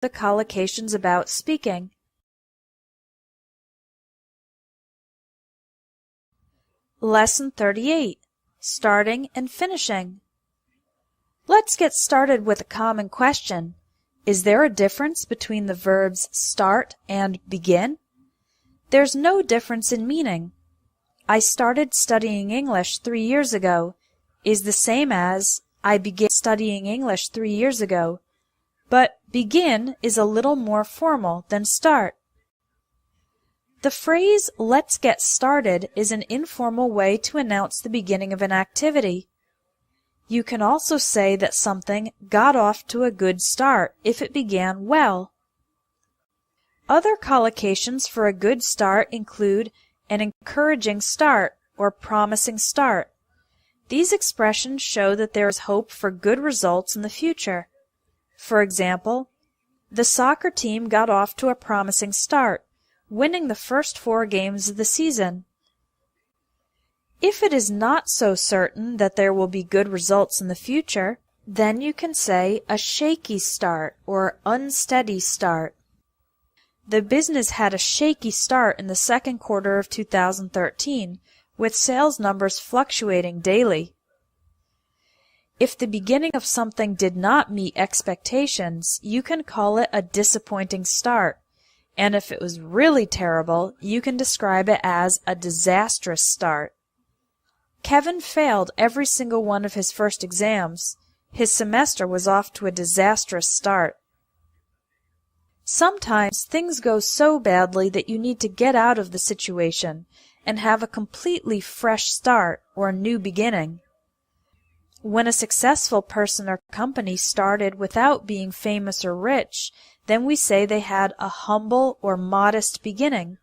the collocations about speaking. Lesson 38. Starting and finishing. Let's get started with a common question. Is there a difference between the verbs start and begin? There's no difference in meaning. I started studying English 3 years ago is the same as I began studying English 3 years ago, but begin is a little more formal than start. The phrase "let's get started" is an informal way to announce the beginning of an activity. You can also say that something got off to a good start if it began well. Other collocations for a good start include an encouraging start or promising start. These expressions show that there is hope for good results in the future. For example, the soccer team got off to a promising start, winning the first 4 games of the season. If it is not so certain that there will be good results in the future, then you can say a shaky start or unsteady start. The business had a shaky start in the second quarter of 2013, with sales numbers fluctuating daily. If the beginning of something did not meet expectations, you can call it a disappointing start, and if it was really terrible, you can describe it as a disastrous start. Kevin failed every single one of his first exams. His semester was off to a disastrous start. Sometimes things go so badly that you need to get out of the situation and have a completely fresh start or a new beginning. When a successful person or company started without being famous or rich, then we say they had a humble or modest beginning.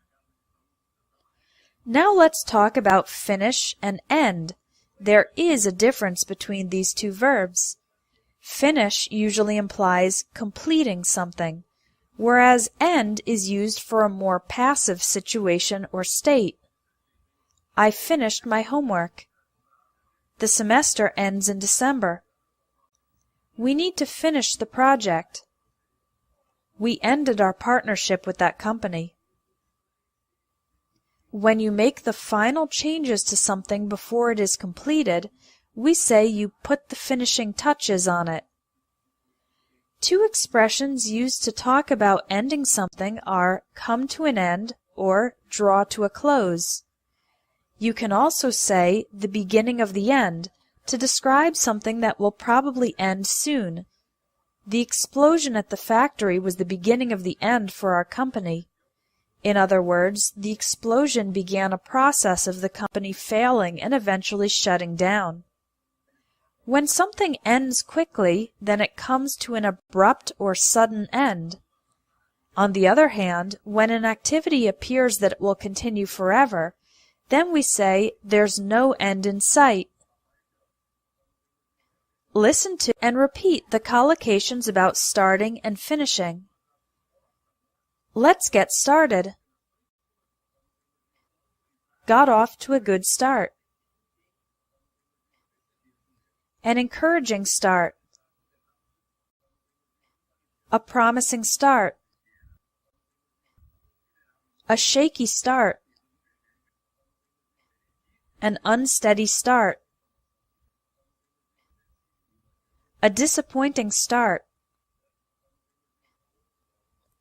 Now let's talk about finish and end. There is a difference between these two verbs. Finish usually implies completing something, whereas end is used for a more passive situation or state. I finished my homework. The semester ends in December. We need to finish the project. We ended our partnership with that company. When you make the final changes to something before it is completed, we say you put the finishing touches on it. Two expressions used to talk about ending something are come to an end or draw to a close. You can also say the beginning of the end to describe something that will probably end soon. The explosion at the factory was the beginning of the end for our company. In other words, the explosion began a process of the company failing and eventually shutting down. When something ends quickly, then it comes to an abrupt or sudden end. On the other hand, when an activity appears that it will continue forever, then we say there's no end in sight. Listen to and repeat the collocations about starting and finishing. Let's get started. Got off to a good start. An encouraging start. A promising start. A shaky start. An unsteady start. A disappointing start.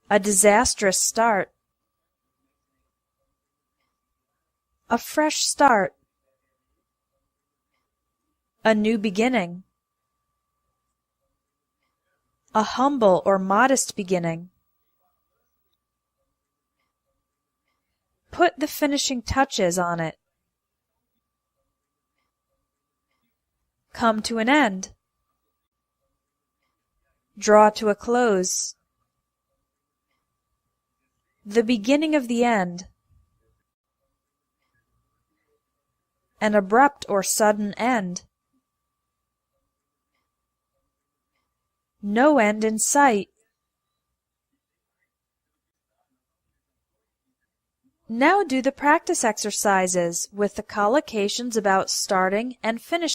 A disastrous start. A fresh start. A new beginning. A humble or modest beginning. Put the finishing touches on it. Come to an end. Draw to a close. The beginning of the end. An abrupt or sudden end. No end in sight. Now do the practice exercises with the collocations about starting and finishing.